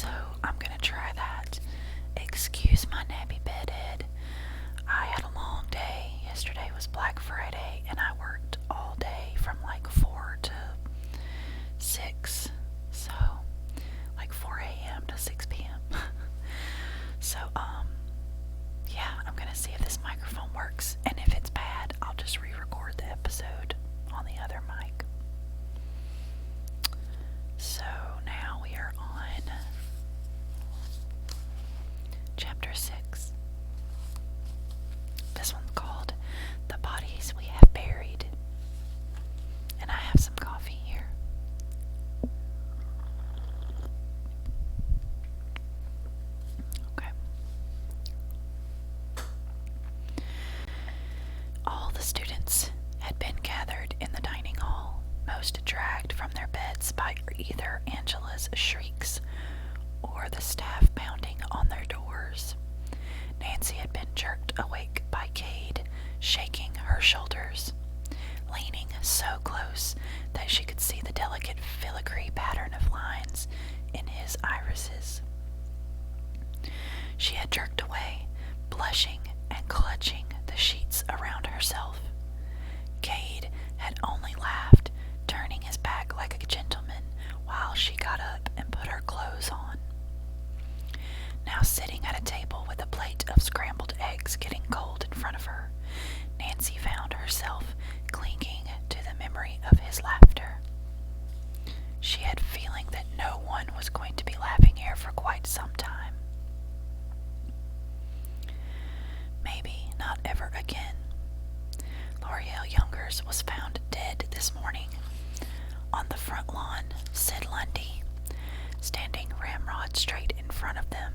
So I'm gonna try that. Excuse my nappy bedhead. I had a long day. Yesterday was Black Friday and I worked all day from like 4 to 6. So, like 4 a.m. to 6 p.m. So, yeah, I'm gonna see if this microphone works. And if it's bad, I'll just re record the episode on the other mic. So, now we are on Chapter 6. This one's called The Bodies We Have Buried. And I have some coffee here. Okay. All the students had been gathered in the dining hall, most dragged from their beds by either Angela's shrieks or the staff pounding on their doors. Nancy had been jerked awake by Cade, shaking her shoulders, leaning so close that she could see the delicate filigree pattern of lines in his irises. She had jerked away, blushing and clutching the sheets around herself. Cade had only laughed, turning his back like a gentleman while she got up and put her clothes on. Now sitting at a table with a plate of scrambled eggs getting cold in front of her, Nancy found herself clinging to the memory of his laughter. She had a feeling that no one was going to be laughing here for quite some time. Maybe not ever again. L'Oreal Youngers was found dead this morning. On the front lawn, Sid Lundy, standing ramrod straight in front of them,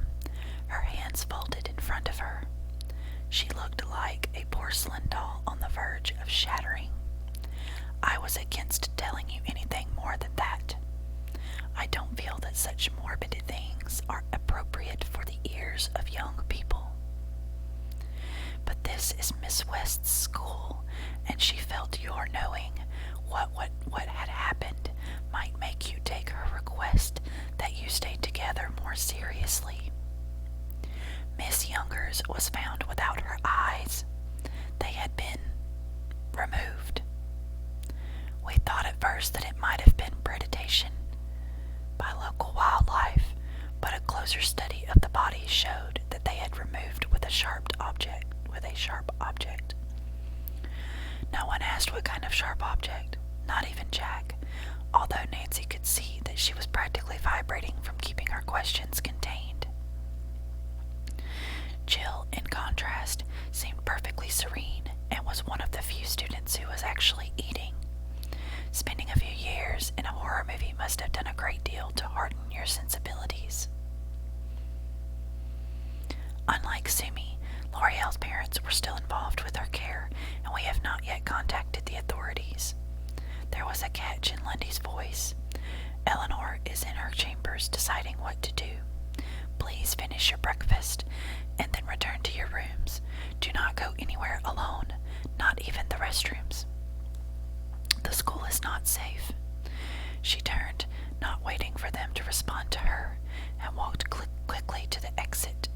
her hands folded in front of her. She looked like a porcelain doll on the verge of shattering. I was against telling you anything more than that. I don't feel that such morbid things are appropriate for the ears of young people. But this is Miss West's school, and she felt your knowing what had happened might make you take her request that you stay together more seriously. Miss Youngers was found without her eyes. They had been removed. We thought at first that it might have been predation by local wildlife, but a closer study of the bodies showed that they had removed with a sharp object. No one asked what kind of sharp object, not even Jack, although Nancy could see that she was practically vibrating from keeping her questions contained. Jill, in contrast, seemed perfectly serene and was one of the few students who was actually eating. Spending a few years in a horror movie must have done a great deal to harden your sensibilities. Unlike Sumi, L'Oreal's parents were still involved with her care, and we have not yet contacted the authorities. There was a catch in Lundy's voice. Eleanor is in her chambers deciding what to do. Please finish your breakfast, and then return to your rooms. Do not go anywhere alone, not even the restrooms. The school is not safe. She turned, not waiting for them to respond to her, and walked quickly to the exit.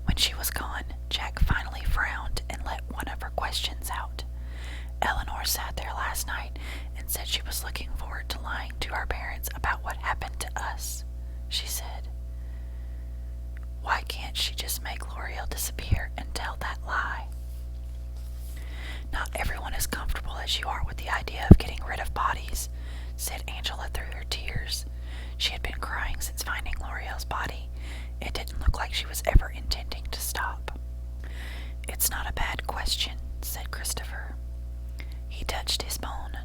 When she was gone, Jack finally frowned and let one of her questions out. Eleanor sat there last night and said she was looking forward to lying to our parents about what happened to us, she said. Why can't she just make L'Oreal disappear and tell that lie? Not everyone is comfortable as you are with the idea of getting rid of bodies, said Angela through her tears. She had been crying since finding L'Oreal's body. It didn't look like she was ever intending to stop. It's not a bad question, said Christopher. He touched his bone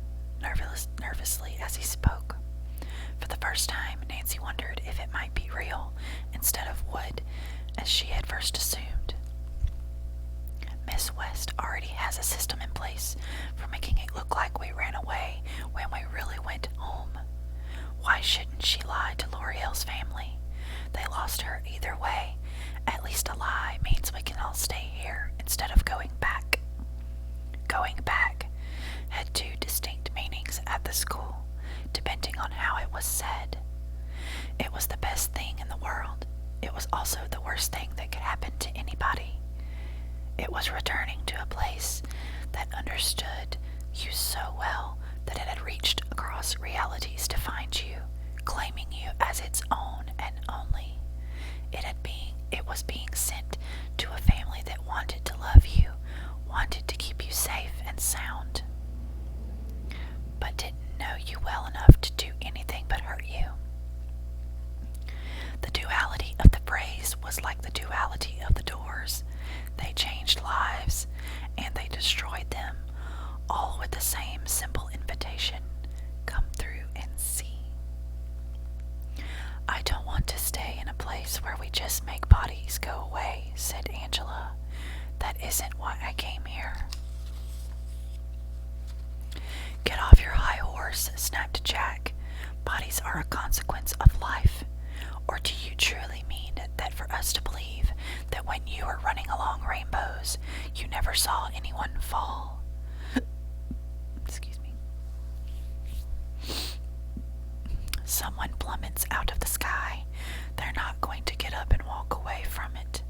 nervously as he spoke. For the first time, Nancy wondered if it might be real instead of wood, as she had first assumed. Miss West already has a system in place for making it look like we ran away when we really went home. Why shouldn't she lie to L'Oreal's family? They lost her either way. At least a lie means we can all stay here instead of going back. Going back had two distinct meanings at the school, depending on how it was said. It was the best thing was also the worst thing that could happen to anybody. It was returning to a place that understood you so well that it had reached across realities to find you, claiming you as its own and only. It was being sent to a family that wanted to love you, wanted to keep you safe and sound, but didn't know you well enough to do anything but hurt you. The duality of the phrase was like the duality of the doors. They changed lives, and they destroyed them, all with the same simple invitation: come through and see. I don't want to stay in a place where we just make bodies go away, said Angela. That isn't why I came here. Get off your high horse, snapped Jack. Bodies are a consequence of life. Or do you truly mean that for us to believe that when you were running along rainbows, you never saw anyone fall? Excuse me. Someone plummets out of the sky. They're not going to get up and walk away from it.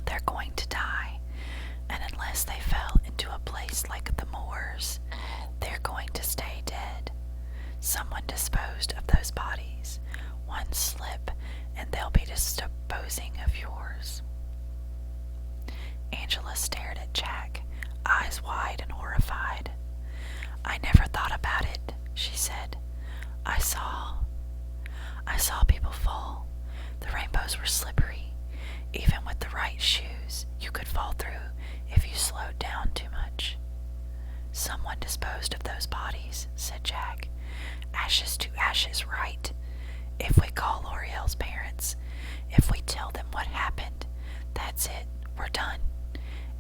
They're going to die, and unless they fell into a place like the moors, they're going to stay dead. Someone disposed of those bodies. One slip, and they'll be disposing of yours. Angela stared at Jack, eyes wide and horrified. I never thought about it, she said. I saw people fall. The rainbows were slippery. Even with the right shoes, you could fall through if you slowed down too much. Someone disposed of those bodies, said Jack. Ashes to ashes, right? If we call L'Oreal's parents, if we tell them what happened, that's it, we're done.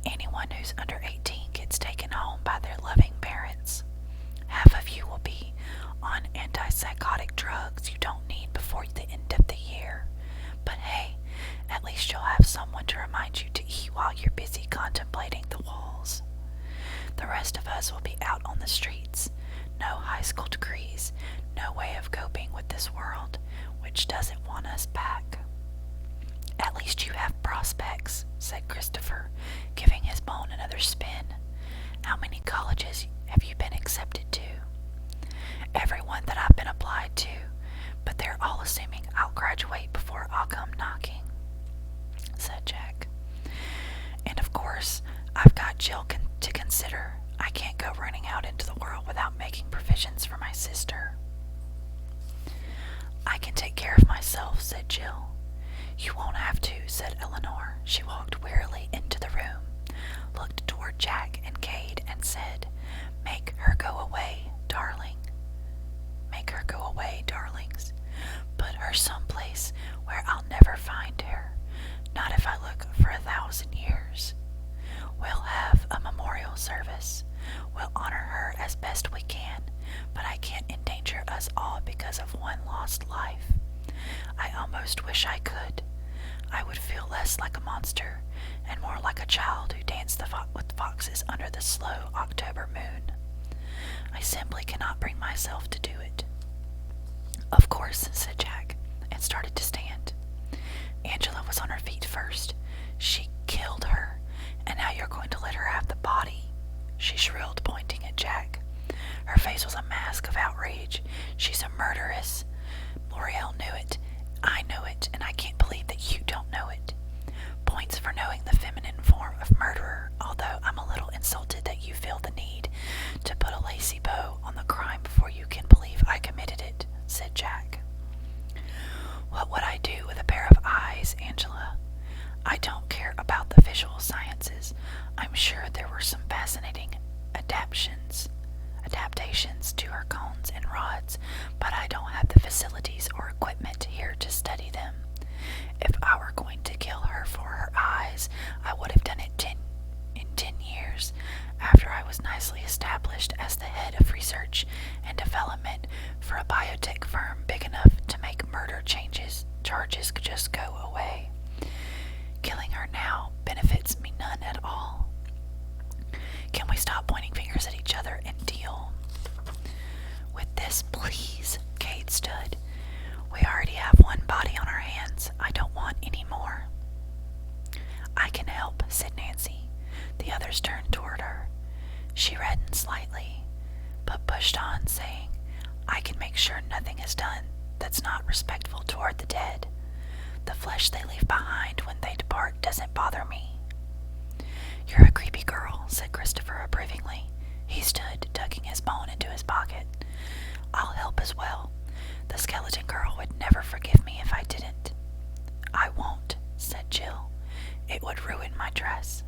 Anyone who's under 18 gets taken home by their loving parents. Half of you will be on antipsychotic drugs you don't need before the end of the year. But hey, at least you'll have someone to remind you to eat while you're busy contemplating the walls. The rest of us will be out on the streets. No high school degrees, no way of coping with this world, which doesn't want us back. At least you have prospects, said Christopher, giving his bone another spin. How many colleges have you been accepted to? Everyone that I've been applied to, but they're all assuming I'll graduate before I'll come knocking, said Jack. And of course, I've got Jill to consider. I can't go running out into the world without making provisions for my sister. I can take care of myself, said Jill. You won't have to, said Eleanor. She walked wearily into the room, looked toward Jack and Cade, and said, Make her go away, darling. Make her go away, darlings. Put her someplace where I'll never find her, not if I look for 1,000 years. We'll have a memorial service. We'll honor her as best we can, but I can't endanger us all because of one lost life. I almost wish I could. I would feel less like a monster and more like a child who danced with foxes under the slow October moon. I simply cannot bring myself to do it. Of course, said Jack, and started to stand. Angela was on her feet first. She killed her, and now you're going to let her have the body, she shrilled, pointing at Jack. Her face was a mask of outrage. She's a murderess. L'Oreal knew it. I know it, and I can't believe that you don't know it. Points for knowing the feminine form of murderer, although I'm a little insulted that you feel the need to put a lacy bow on the crime before you can believe I committed it, said Jack. What would I do with a pair of eyes, Angela? I don't care about the visual sciences. I'm sure there were some fascinating adaptations to her cones and rods, but I don't have the facilities or equipment here to study them. If I were going to kill her for her eyes, I would have done it in 10 years, after I was nicely established as the head of research and development for a biotech firm big enough to make murder charges just go away. Killing her now benefits me none at all. Can we stop pointing fingers at each other and deal with this, please? Cade stood. We already have one body on our hands. I others turned toward her. She reddened slightly, but pushed on, saying, I can make sure nothing is done that's not respectful toward the dead. The flesh they leave behind when they depart doesn't bother me. You're a creepy girl, said Christopher approvingly. He stood, tucking his bone into his pocket. I'll help as well. The skeleton girl would never forgive me if I didn't. I won't, said Jill. It would ruin my dress.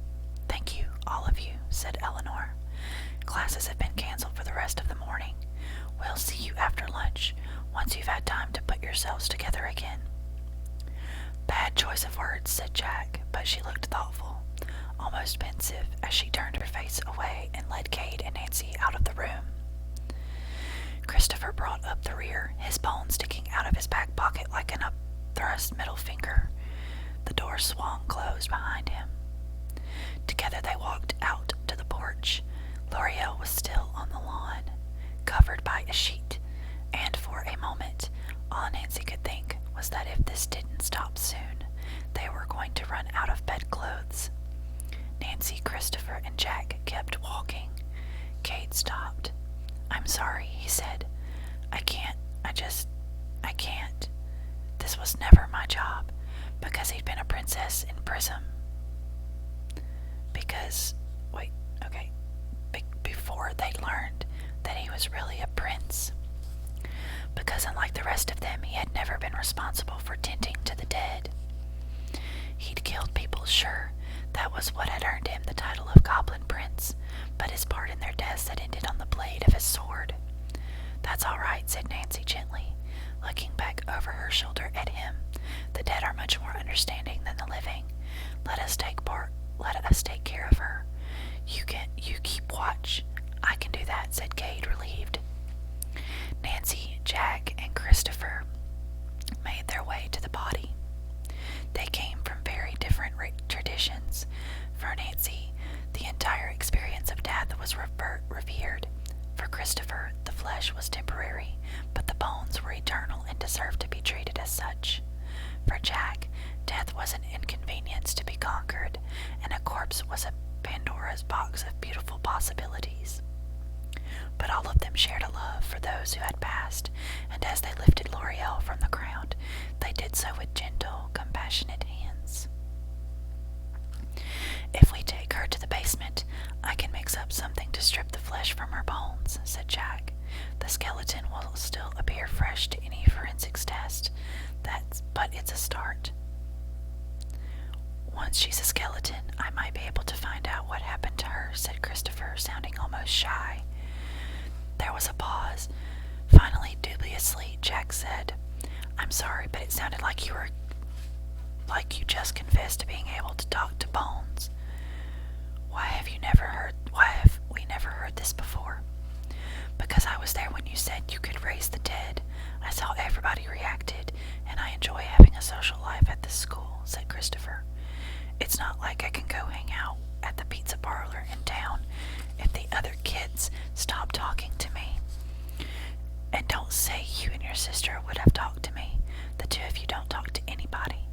Thank you, all of you, said Eleanor. Classes have been canceled for the rest of the morning. We'll see you after lunch, once you've had time to put yourselves together again. Bad choice of words, said Jack, but she looked thoughtful, almost pensive, as she turned her face away and led Cade and Nancy out of the room. Christopher brought up the rear, his bone sticking out of his back pocket like an upthrust middle finger. The door swung closed behind him. Together they walked out to the porch. L'Oreal was still on the lawn, covered by a sheet, and for a moment, all Nancy could think was that if this didn't stop soon, they were going to run out of bedclothes. Nancy, Christopher, and Jack kept walking. Cade stopped. I'm sorry, he said. I can't. This was never my job, because he'd been a princess in Prism. Before they'd learned that he was really a prince. Because unlike the rest of them, he had never been responsible for tending to the dead. He'd killed people, sure. That was what had earned him the title of Goblin Prince, but his part in their deaths had ended on the blade of his sword. That's all right, said Nancy gently, looking back over her shoulder at him. The dead are much more understanding than the living. Let us take care of her. You keep watch. I can do that, said Cade, relieved. Nancy, Jack, and Christopher made their way to the body. They came from very different traditions. For Nancy, the entire experience of death was revered. For Christopher, the flesh was temporary, but the bones were eternal and deserved to be treated as such. For Jack, death was an inconvenience to be conquered, and a corpse was a Pandora's box of beautiful possibilities. But all of them shared a love for those who had passed, and as they lifted L'Oreal from the ground, they did so with gentle, compassionate hands. If we take her to the basement, I can mix up something to strip the flesh from her bones, said Jack. The skeleton will still appear fresh to any forensics test, but it's a start. Once she's a skeleton, I might be able to find out what happened to her, said Christopher, sounding almost shy. There was a pause. Finally, dubiously, Jack said, I'm sorry, but it sounded like you just confessed to being able to talk to bones. Why have we never heard this before? Because I was there when you said you could raise the dead. I saw everybody reacted, and I enjoy having a social life at this school, said Christopher. It's not like I can go hang out at the pizza parlor in town if the other kids stop talking to me. And don't say you and your sister would have talked to me. The two of you don't talk to anybody.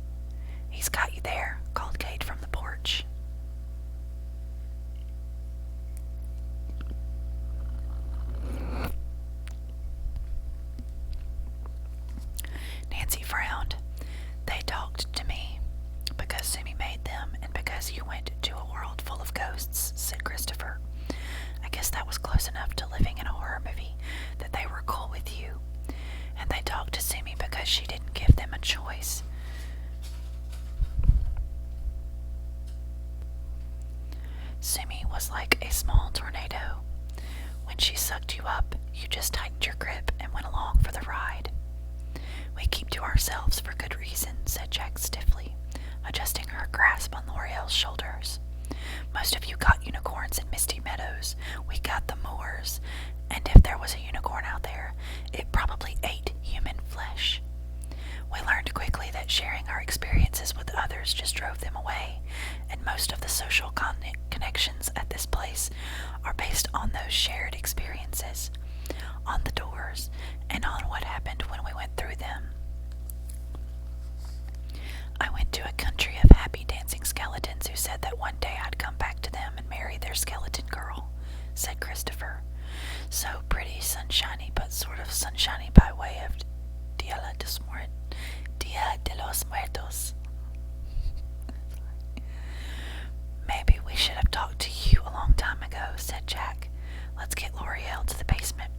He's got you there, called Cade from the porch. Nancy frowned. They talked to me because Sumi made them and because you went to a world full of ghosts, said Christopher. I guess that was close enough to living in a horror movie that they were cool with you. And they talked to Sumi because she didn't give them a choice. Sumi was like a small tornado. When she sucked you up, you just tightened your grip and went along for the ride. We keep to ourselves for good reason, said Jack stiffly, adjusting her grasp on L'Oreal's shoulders. Most of you got unicorns in Misty Meadows. We got the Moors, and if there was a unicorn out there, it probably ate human flesh. We learned quickly that sharing our experiences with others just drove them away, and most of the social connections at this place are based on those shared experiences, on the doors, and on what happened when we went through them. I went to a country of happy dancing skeletons who said that one day I'd come back to them and marry marry their skeleton girl, said Christopher. So pretty, sunshiny, but sort of sunshiny by way of Dia de los Muertos. Maybe we should have talked to you a long time ago, said Jack. Let's get L'Oreal to the basement.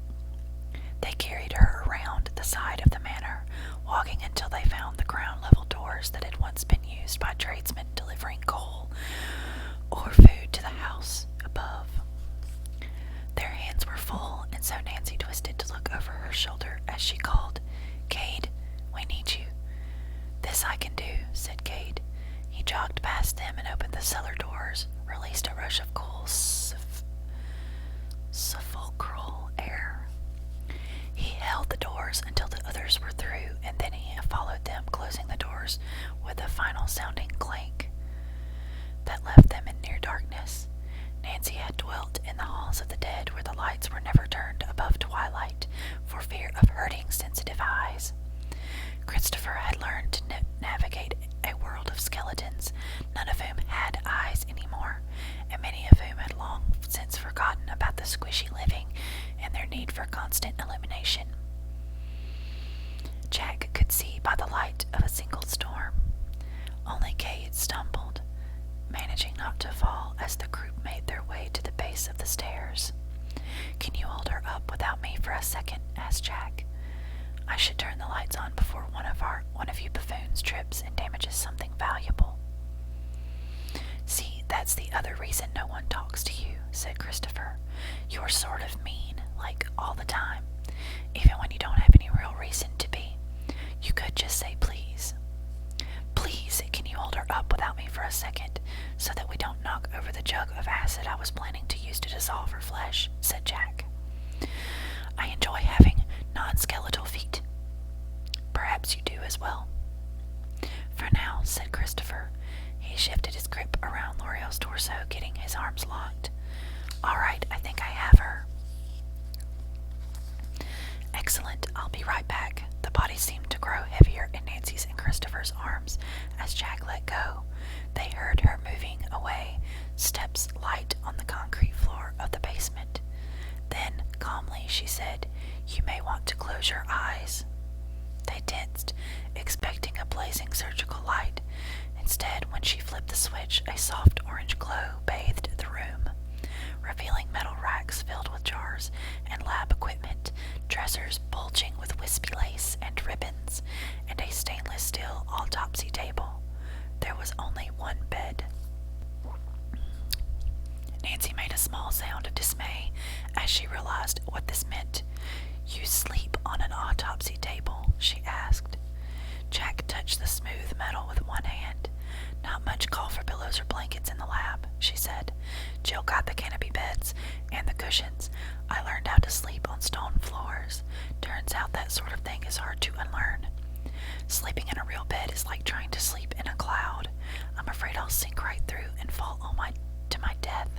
They carried her around the side of the manor, walking until they found the ground-level doors that had once been used by tradesmen delivering coal or food to the house above. Their hands were full, and so Nancy twisted to look over her shoulder as she called, "Cade, we need you." "This I can do," said Cade. He jogged past them and opened the cellar doors, released a rush of cool, sepulchral air. He held the doors until the others were through, and then he followed them, closing the doors with a final sounding clank that left them in near darkness. Nancy had dwelt in the halls of the dead where the lights were never turned above twilight for fear of hurting sensitive eyes. Christopher had learned to navigate a world of skeletons, none of whom had eyes anymore, and many of whom had long since forgotten about the squishy living and their need for constant illumination. Jack could see by the light of a single storm. Only Cade stumbled, managing not to fall as the group made their way to the base of the stairs. "Can you hold her up without me for a second?" asked Jack. "I should turn the lights on before one of you buffoons trips and damages something valuable." "See, that's the other reason no one talks to you," said Christopher. "You're sort of mean, like all the time, even when you don't have any real reason to be. You could just say please. Please, can you hold her up without me for a second, so that we don't knock over the jug of acid I was planning to use to dissolve her flesh?" said Jack. "I enjoy having non-skeletal feet. Perhaps you do as well." "For now," said Christopher. He shifted his grip around L'Oreal's torso, getting his arms locked. "All right, I think I have her." "Excellent, I'll be right back." The body seemed to grow heavier in Nancy's and Christopher's arms as Jack let go. They heard her moving away, steps light on the concrete floor of the basement. Then, calmly, she said, "You may want to close your eyes." They tensed, expecting a blazing surgical light. Instead, when she flipped the switch, a soft orange glow bathed the room, revealing metal racks filled with jars and lab equipment, dressers bulging with wispy lace and ribbons, and a stainless steel autopsy table. There was only one bed. Nancy made a small sound of dismay as she realized what this meant. "You sleep on an autopsy table?" she asked. Jack touched the smooth metal with one hand. "Not much call for pillows or blankets in the lab," she said. "Jill got the canopy beds and the cushions. I learned how to sleep on stone floors. Turns out that sort of thing is hard to unlearn. Sleeping in a real bed is like trying to sleep in a cloud. I'm afraid I'll sink right through and fall to my death."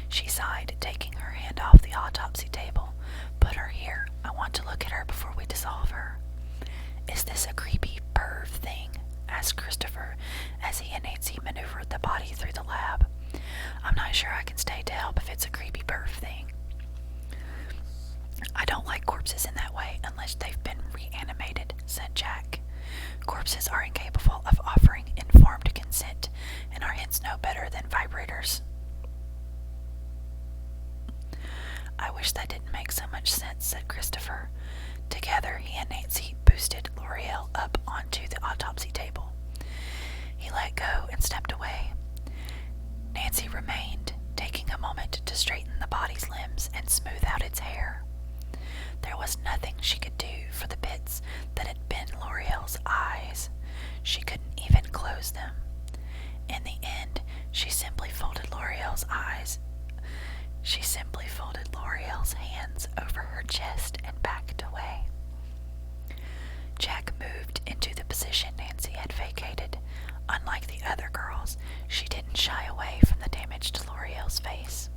She sighed, taking her hand off the autopsy table. "Put her here. I want to look at her before we dissolve her." "Is this a creepy perv thing?" asked Christopher as he and Nancy maneuvered the body through the lab. "I'm not sure I can stay to help if it's a creepy perv thing. I don't like corpses in that way unless they've been reanimated," said Jack. "Corpses are incapable of offering informed consent and are hence no better than vibrators." "I wish that didn't make so much sense," said Christopher. Together, he and Nancy boosted L'Oreal up onto the autopsy table. He let go and stepped away. Nancy remained, taking a moment to straighten the body's limbs and smooth out its hair. There was nothing she could do for the bits that had been L'Oreal's eyes. She couldn't even close them. In the end, she simply folded L'Oreal's hands over her chest and backed away. Jack moved into the position Nancy had vacated. Unlike the other girls, she didn't shy away from the damage to L'Oreal's face.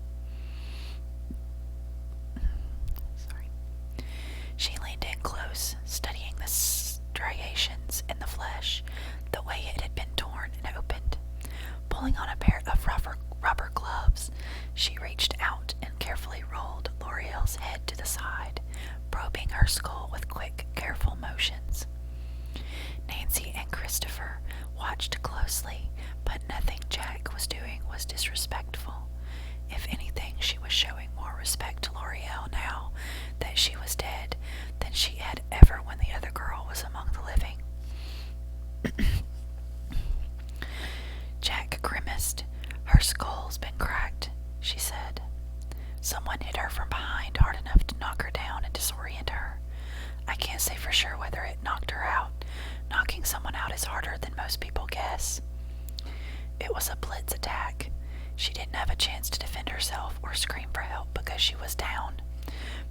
She leaned in close, studying the striations in the flesh, the way it had been torn and opened. Pulling on a pair of rubber gloves, watched closely, but nothing Jack was doing was disrespectful. If anything, she was showing more respect to L'Oreal now that she was dead than she had ever when the other girl was among the living. Jack grimaced. Her skull's been cracked, she said. Someone hit her from behind hard enough to knock her down and disorient her. I can't say for sure whether it knocked her out. Knocking someone out is harder than most people guess. It was a blitz attack. She didn't have a chance to defend herself or scream for help because she was down.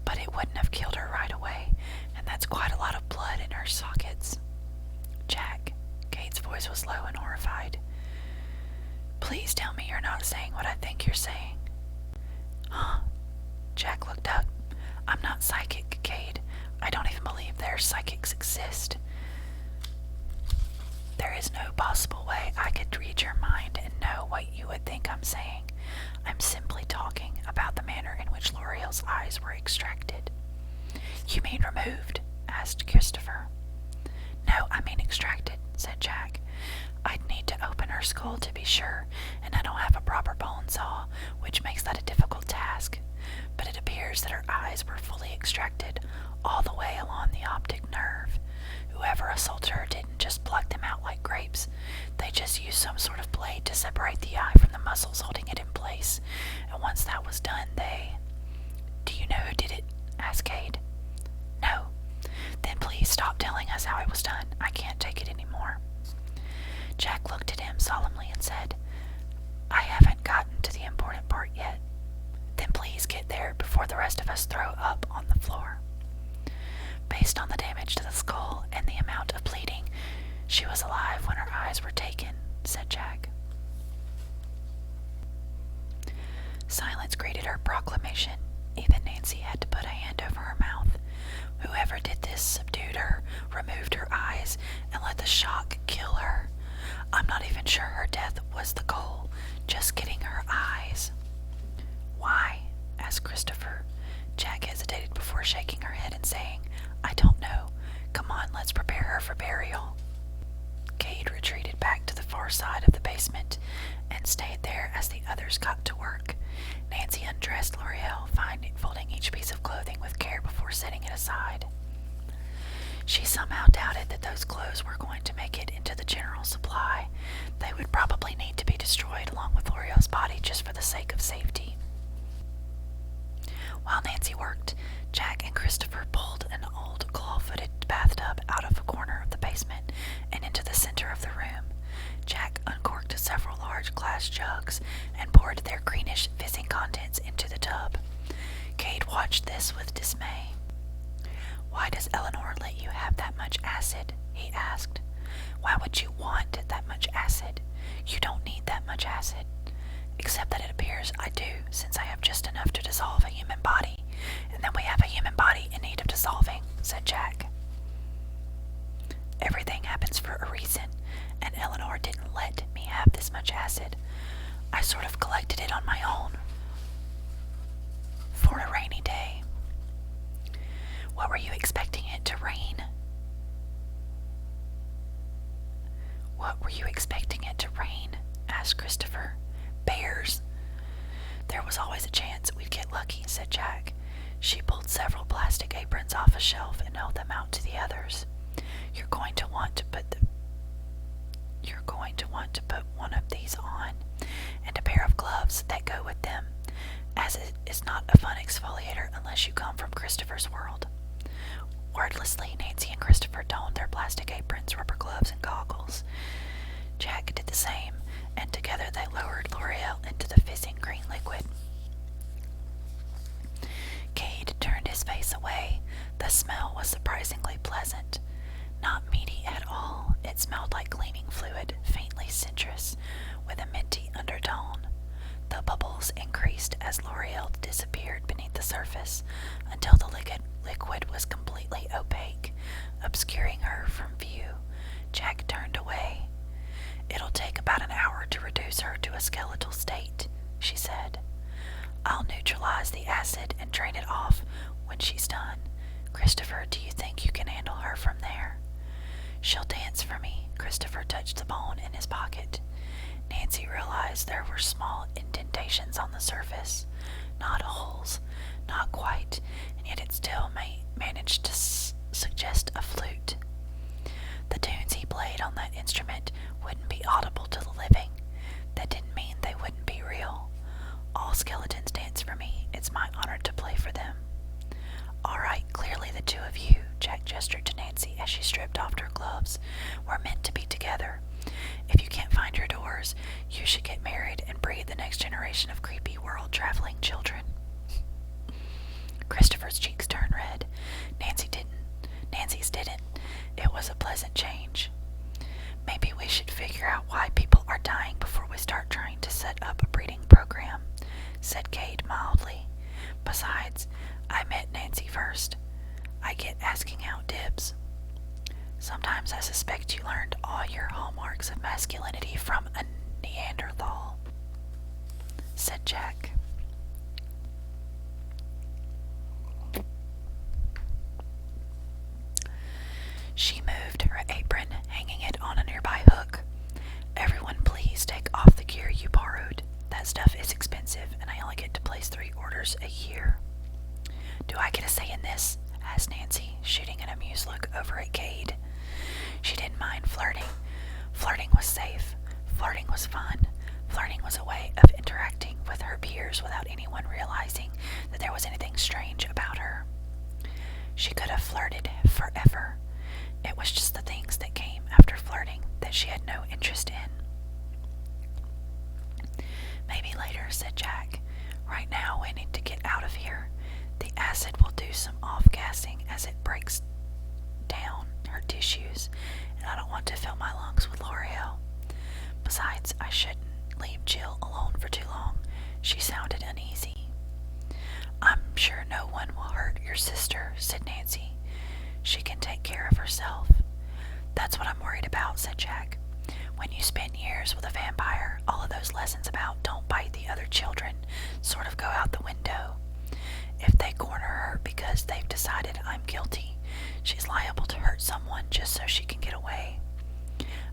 But it wouldn't have killed her right away, and that's quite a lot of blood in her sockets. Jack, Kate's voice was low and horrified. Please tell me you're not saying what I think you're saying. Huh? Jack looked up. I'm not psychic, Kate. I don't even believe psychics exist. There is no possible way I could read your mind and know what you would think I'm saying. I'm simply talking about the manner in which L'Oreal's eyes were extracted. You mean removed? Asked Christopher. No, I mean extracted, said Jack. I'd need to open her skull to be sure, and I don't have a proper bone saw, which makes that a difficult task. But it appears that her eyes were fully extracted, all the way along the optic nerve. Whoever assaulted her didn't just pluck them out like grapes. They just used some sort of blade to separate the eye from the muscles holding it in place. And once that was done, they... Do you know who did it? Asked Cade. No. Then please stop telling us how it was done. I can't take it anymore. Jack looked at him solemnly and said, I haven't gotten to the important part yet. Then please get there before the rest of us throw up on the floor. Based on the damage to the skull and the amount of bleeding, she was alive when her eyes were taken, said Jack. Silence greeted her proclamation. Even Nancy had to put a hand over her mouth. Whoever did this subdued her, removed her eyes, and let the shock kill her. I'm not even sure her death was the goal, just getting her eyes. Why? Asked Christopher. Jack hesitated before shaking her head and saying, I don't know. Come on, let's prepare her for burial. Cade retreated back to the far side of the basement and stayed there as the others got to work. Nancy undressed L'Oreal, folding each piece of clothing with care before setting it aside. She somehow doubted that those clothes were going to make it into the general supply. They would probably need to be destroyed along with L'Oreal's body just for the sake of safety. While Nancy worked, Jack and Christopher pulled an old claw-footed bathtub out of a corner of the basement and into the center of the room. Jack uncorked several large glass jugs and poured their greenish, fizzing contents into the tub. Cade watched this with dismay. Why does Eleanor let you have that much acid? He asked. Why would you want that much acid? You don't need that much acid. Except that it appears I do, since I have just enough to dissolve a human body, and then we have a human body in need of dissolving, said Jack. Everything happens for a reason, and Eleanor didn't let me have this much acid. I sort of collected it on my own for a rainy day. What were you expecting it to rain? What were you expecting it to rain? Asked Christopher. Bears. There was always a chance we'd get lucky, said Jack. She pulled several plastic aprons off a shelf and held them out to the others. You're going to want to put one of these on, and a pair of gloves that go with them, as it is not a fun exfoliator unless you come from Christopher's world. Wordlessly, Nancy and Christopher donned their plastic aprons, rubber gloves, and goggles. Jack did the same, and together they lowered L'Oreal into the fizzing green liquid. Cade turned his face away. The smell was surprisingly pleasant. Not meaty at all, it smelled like cleaning fluid, faintly citrus, with a minty undertone. The bubbles increased as L'Oreal disappeared beneath the surface, until the liquid was completely opaque, obscuring her from view. Jack turned away. It'll take about an hour to reduce her to a skeletal state, she said. I'll neutralize the acid and drain it off when she's done. Christopher, do you think you can handle her from there? She'll dance for me. Christopher touched the bone in his pocket. Nancy realized there were small indentations on the surface. Not holes, not quite, and yet it still managed to suggest a flute. The tunes he played on that instrument wouldn't be audible to the living. That didn't mean they wouldn't be real. All skeletons dance for me. It's my honor to play for them. All right, clearly the two of you, Jack gestured to Nancy as she stripped off her gloves, were meant to be together. If you can't find your doors, you should get married and breed the next generation of creepy world-traveling children. Christopher's cheeks turned red. Nancy's didn't. It was a pleasant change. Maybe we should figure out why people are dying before we start trying to set up a breeding program, said Cade mildly. Besides, I met Nancy first. I get asking out dibs. Sometimes I suspect you learned all your hallmarks of masculinity from a Neanderthal, said Jack. She moved her apron, hanging it on a nearby hook. Everyone please take off the gear you borrowed. That stuff is expensive, and I only get to place 3 orders a year. Do I get a say in this? Asked Nancy, shooting an amused look over at Cade. She didn't mind flirting. Flirting was safe. Flirting was fun. Flirting was a way of interacting with her peers without anyone realizing that there was anything strange about her. She could have flirted forever. It was just the things that came after flirting that she had no interest in. Maybe later, said Jack. Right now we need to get out of here. The acid will do some off-gassing as it breaks down her tissues, and I don't want to fill my lungs with L'Oreal. Besides, I shouldn't leave Jill alone for too long. She sounded uneasy. I'm sure no one will hurt your sister, said Nancy. She can take care of herself. That's what I'm worried about, said Jack. When you spend years with a vampire, all of those lessons about don't bite the other children sort of go out the window. If they corner her because they've decided I'm guilty, she's liable to hurt someone just so she can get away.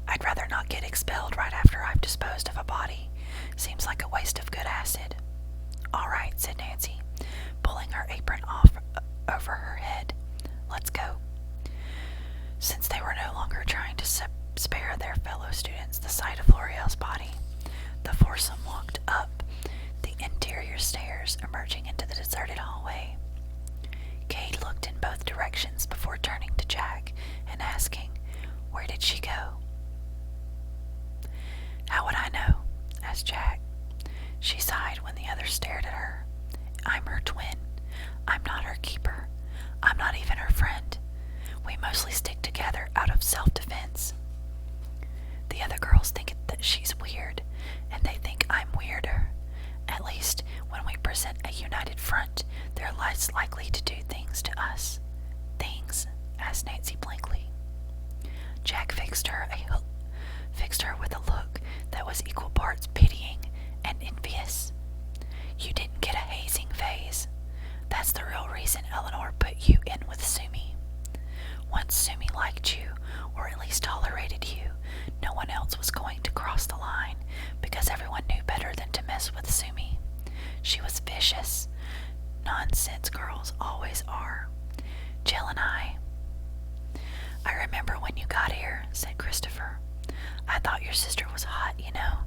I'd rather not get expelled right after I've disposed of a body. Seems like a waste of good acid. All right, said Nancy, pulling her apron off over her head. Let's go. Since they were no longer trying to spare their fellow students the sight of L'Oreal's body, the foursome walked up the interior stairs, emerging into the deserted hallway. Cade looked in both directions before turning to Jack and asking, "Where did she go?" "How would I know?" asked Jack. She sighed when the others stared at her. "I'm her twin. I'm not her keeper. I'm not even her friend. We mostly stick together out of self-defense. The other girls think that she's weird, and they think I'm weirder. At least, when we present a united front, they're less likely to do things to us." "Things?" asked Nancy blankly. Jack fixed her with a look that was equal parts pitying and envious. "You didn't get a hazing phase. That's the real reason Eleanor put you in with Sumi. Once Sumi liked you, or at least tolerated you, no one else was going to cross the line, because everyone knew better than to mess with Sumi. She was vicious. Nonsense girls always are. Jill and I remember when you got here," said Christopher. "I thought your sister was hot, you know,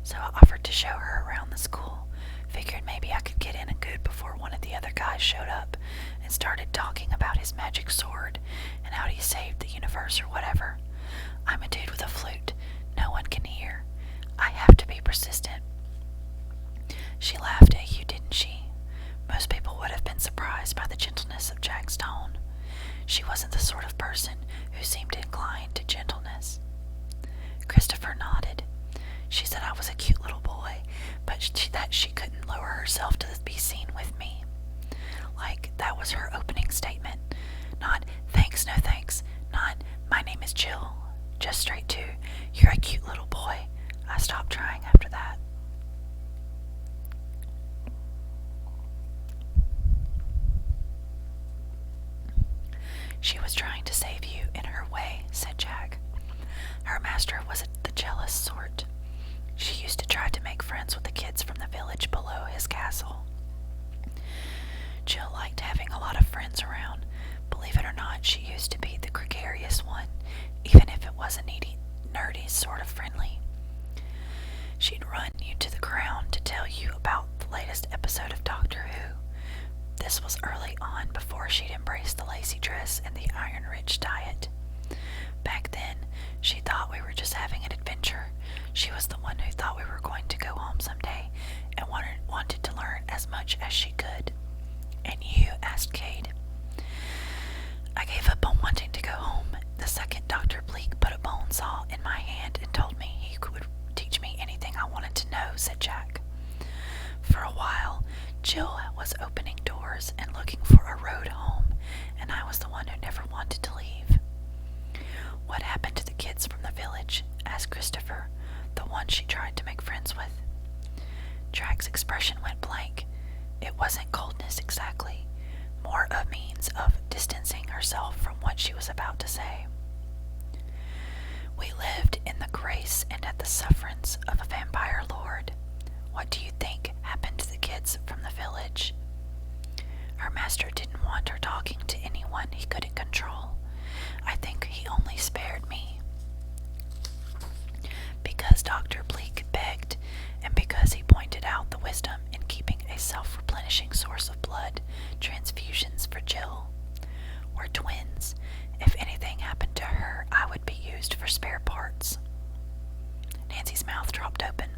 so I offered to show her around the school. Figured maybe I could get in good before one of the other guys showed up and started talking about his magic sword and how he saved the universe or whatever. I'm a dude with a flute. No one can hear. I have to be persistent." She laughed at you, didn't she? Most people would have been surprised by the gentleness of Jack's tone. She wasn't the sort of person who seemed inclined to gentleness. Christopher nodded. She said I was a cute little boy, but that she couldn't lower herself to be seen with me. Like, that was her opening statement. Not, "Thanks, no thanks." Not, "My name is Jill." Just straight to, "You're a cute little boy." I stopped trying after that. She was trying to save you in her way, said Jack. Her master was the jealous sort. She used to try to make friends with the kids from the village below his castle. Jill liked having a lot of friends around. Believe it or not, she used to be the gregarious one, even if it was a needy, nerdy sort of friendly. She'd run you to the ground to tell you about the latest episode of Doctor Who. This was early on, before she'd embraced the lacy dress and the iron-rich diet. Back then, she thought we were just having an adventure. She was the one who thought we were going to go home someday and wanted to learn as much as she could. And you? Asked Cade. I gave up on wanting to go home the second Dr. Bleak put a bone saw in my hand and told me he would teach me anything I wanted to know, said Jack. For a while, Jill was opening doors and looking for a road home, and I was the one who never wanted to leave. What happened to the kids from the village? Asked Christopher, the one she tried to make friends with. Jack's expression went blank. It wasn't coldness exactly, more a means of distancing herself from what she was about to say. We lived in the grace and at the sufferance of a vampire lord. What do you think happened to the kids from the village? Her master didn't want her talking to anyone he couldn't control. I think he only spared me. Because Dr. Bleak begged, and because he pointed out the wisdom in keeping a self-replenishing source of blood transfusions for Jill. We're twins. If anything happened to her, I would be used for spare parts. Nancy's mouth dropped open.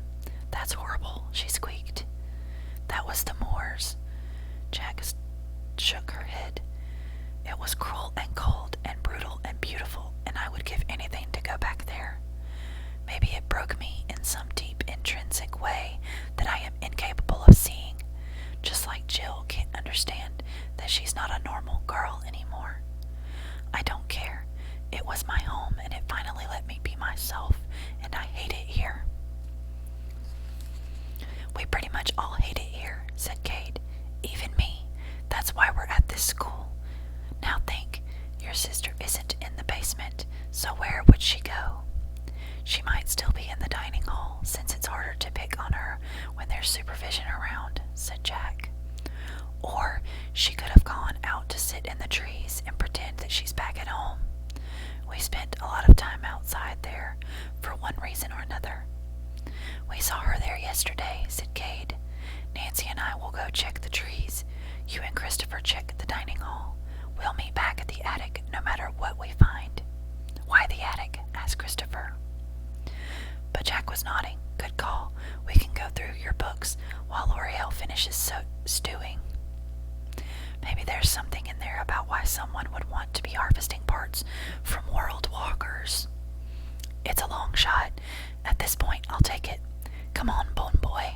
That's horrible, she squeaked. That was the moors. Jack shook her head. It was cruel and cold and brutal and beautiful, and I would give anything to go back there. Maybe it broke me in some deep intrinsic way that I am incapable of seeing, just like Jill can't understand that she's not a normal girl anymore. I don't care. It was my home, and it finally let me be myself, and I hate it here. We pretty much all hate it here, said Cade. Even me. That's why we're at this school. Now think, your sister isn't in the basement, so where would she go? She might still be in the dining hall, since it's harder to pick on her when there's supervision around, said Jack. Or she could have gone out to sit in the trees and pretend that she's back at home. We spent a lot of time outside there, for one reason or another. We saw her there yesterday, said Cade. Nancy and I will go check the trees. You and Christopher check the dining hall. We'll meet back at the attic no matter what we find. Why the attic? Asked Christopher. But Jack was nodding. Good call. We can go through your books while L'Oreal finishes stewing. Maybe there's something in there about why someone would want to be harvesting parts from world walkers. It's a long shot. At this point, I'll take it. Come on, Bone Boy.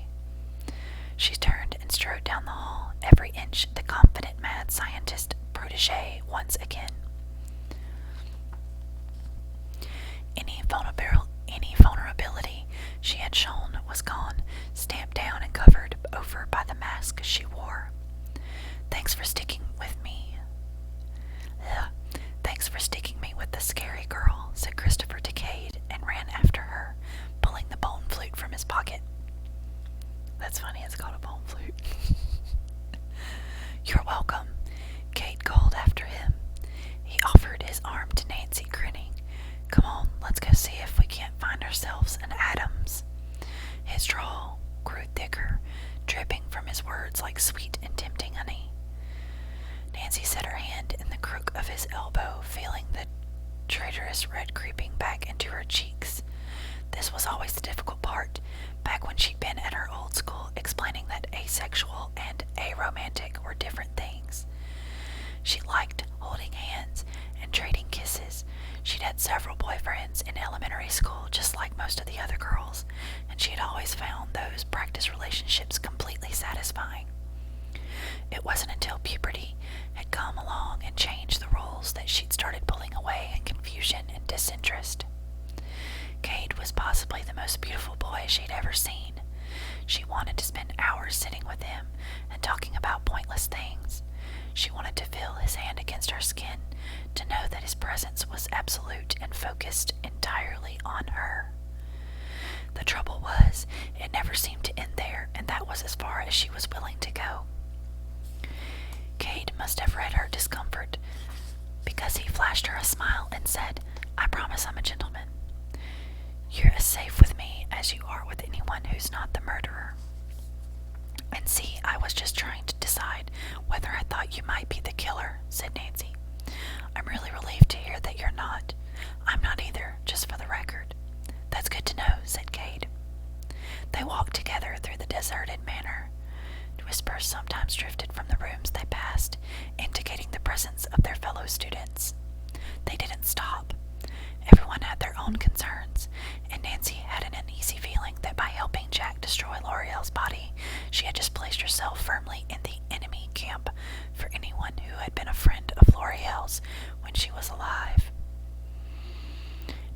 She turned and strode down the hall, every inch the confident mad scientist protege once again. Any vulnerability she had shown was gone, stamped down and covered over by the mask she wore. Thanks for sticking with me. Thanks for sticking me with the scary girl, said Christopher to Cade, and ran after her, pulling the bone flute from his pocket. That's funny, it's called a bone flute. You're welcome, Cade called after him. He offered his arm to Nancy, grinning. Come on, let's go see if we can't find ourselves an Adams. His drawl grew thicker, dripping from his words like sweet and tempting honey. Nancy set her hand in the crook of his elbow, feeling the traitorous red creeping back into her cheeks. This was always the difficult part, back when she'd been at her old school explaining that asexual and aromantic were different things. She liked holding hands and trading kisses. She'd had several boyfriends in elementary school, just like most of the other girls, and she had always found those practice relationships completely satisfying. It wasn't until puberty had come along and changed the roles that she'd started pulling away in confusion and disinterest. Cade was possibly the most beautiful boy she'd ever seen. She wanted to spend hours sitting with him and talking about pointless things. She wanted to feel his hand against her skin, to know that his presence was absolute and focused entirely on her. The trouble was, it never seemed to end there, and that was as far as she was willing to go. Cade must have read her discomfort, because he flashed her a smile and said, "I promise I'm a gentleman. You're as safe with me as you are with anyone who's not the murderer. And see, I was just trying to decide whether I thought you might be the killer," said Nancy. "I'm really relieved to hear that you're not. I'm not either, just for the record." "That's good to know," said Cade. They walked together through the deserted manor. Whispers sometimes drifted from the rooms they passed, indicating the presence of their fellow students. They didn't stop. Everyone had their own concerns, and Nancy had an uneasy feeling that by helping Jack destroy L'Oreal's body, she had just placed herself firmly in the enemy camp for anyone who had been a friend of L'Oreal's when she was alive.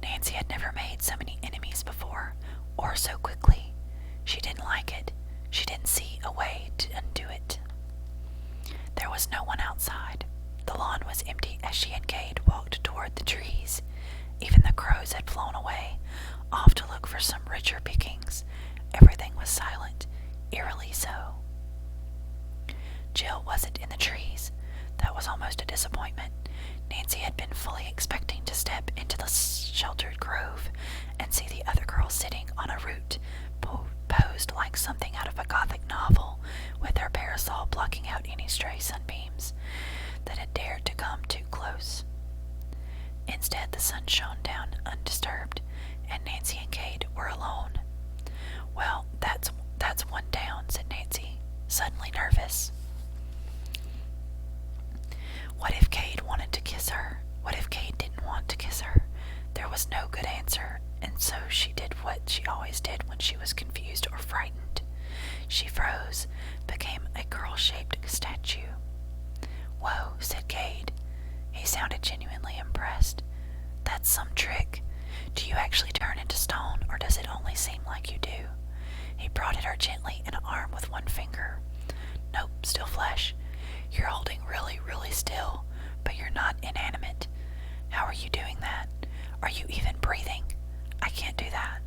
Nancy had never made so many enemies before, or so quickly. She didn't like it. She didn't see a way to undo it. There was no one outside. The lawn was empty as she and Cade walked toward the trees. Even the crows had flown away, off to look for some richer pickings. Everything was silent, eerily so. Jill wasn't in the trees. That was almost a disappointment. Nancy had been fully expecting to step into the sheltered grove and see the other girl sitting on a root, posed like something out of a Gothic novel, with her parasol blocking out any stray sunbeams that had dared to come too close. Instead, the sun shone down undisturbed, and Nancy and Cade were alone. "Well, that's one down," said Nancy, suddenly nervous. What if Cade wanted to kiss her? What if Cade didn't want to kiss her? There was no good answer, and so she did what she always did when she was confused or frightened. She froze, became a girl-shaped statue. "Whoa," said Cade. He sounded genuinely impressed. "That's some trick. Do you actually turn into stone, or does it only seem like you do?" He prodded her gently in an arm with one finger. "Nope, still flesh. You're holding really, really still, but you're not inanimate. How are you doing that? Are you even breathing? I can't do that."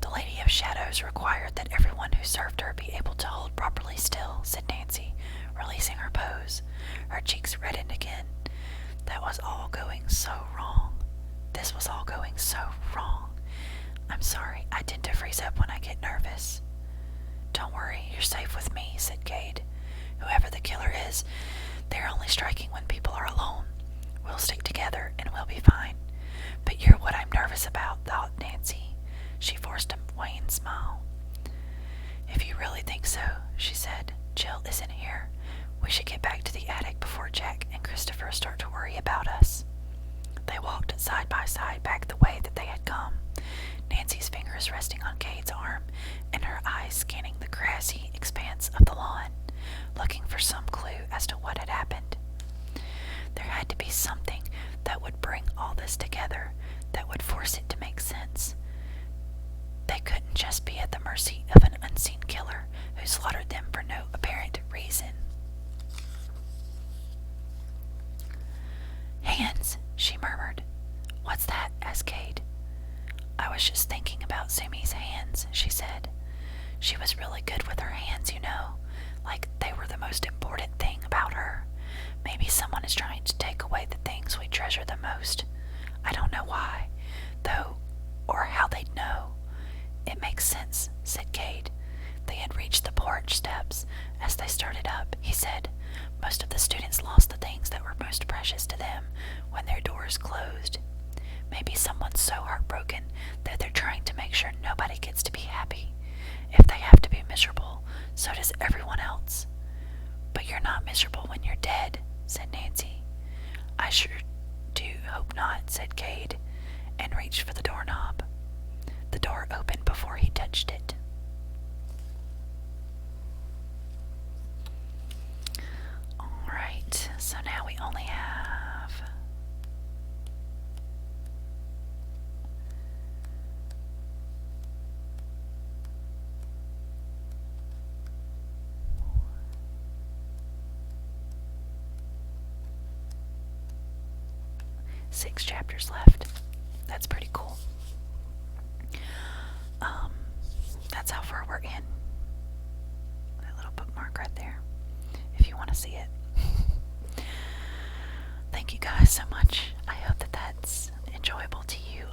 "The Lady of Shadows required that everyone who served her be able to hold properly still," said Nancy, releasing her pose. Her cheeks reddened again. That was all going so wrong. This was all going so wrong. "I'm sorry, I tend to freeze up when I get nervous." "Don't worry, you're safe with me," said Cade. "Whoever the killer is, they're only striking when people are alone. We'll stick together and we'll be fine. But you're what I'm nervous about," thought Nancy. She forced a wan smile. "If you really think so," she said, "Jill isn't here. We should get back to the attic before Jack and Christopher start to worry about us." They walked side by side back the way that they had come, Nancy's fingers resting on Cade's arm and her eyes scanning the grassy expanse of the lawn, looking for some clue as to what had happened. There had to be something that would bring all this together, that would force it to make sense. They couldn't just be at the mercy of an unseen killer who slaughtered them for no apparent reason. "Hands," she murmured. "What's that?" asked Cade. "I was just thinking about Sumi's hands," she said. "She was really good with her hands, you know, like they were the most important thing about her. Maybe someone is trying to take away the things we treasure the most. I don't know why, though, or how they'd know." "It makes sense," said Cade. They had reached the porch steps. As they started up, he said, "Most of the students lost the things that were most precious to them when their doors closed. Maybe someone's so heartbroken that they're trying to make sure nobody gets to be happy. If they have to be miserable, so does everyone else." "But you're not miserable when you're dead," said Nancy. "I sure do hope not," said Cade, and reached for the doorknob. The door opened before he touched it. Alright, so now we only have 6 chapters left. That's pretty cool. Um, that's how far we're in. That little bookmark right there, if you want to see it. Thank you guys so much. I hope that that's enjoyable to you.